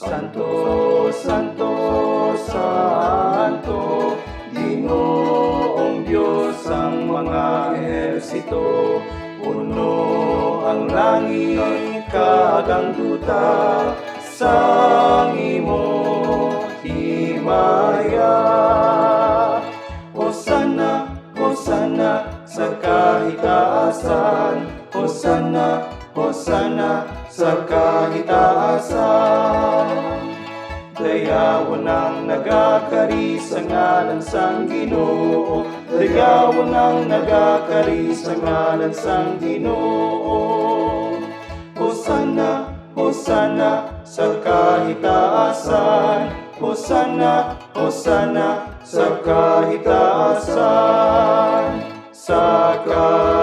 Santo, Santo, Santo, Ginoong Diyos ang mga ehersito. Puno ang langit kagang duta sang imo himaya. Hosana, Hosana sa kahitaasan, Hosana, Hosana sa kahitaasan. Dayawan ang nagakari sa ngalan sang Ginoo, dayawan ang nagakari sa ngalan sang Ginoo. Hosana, Hosana sa kahitaasan, Hosana, Hosana sa kahitaasan, sa kahitaasan.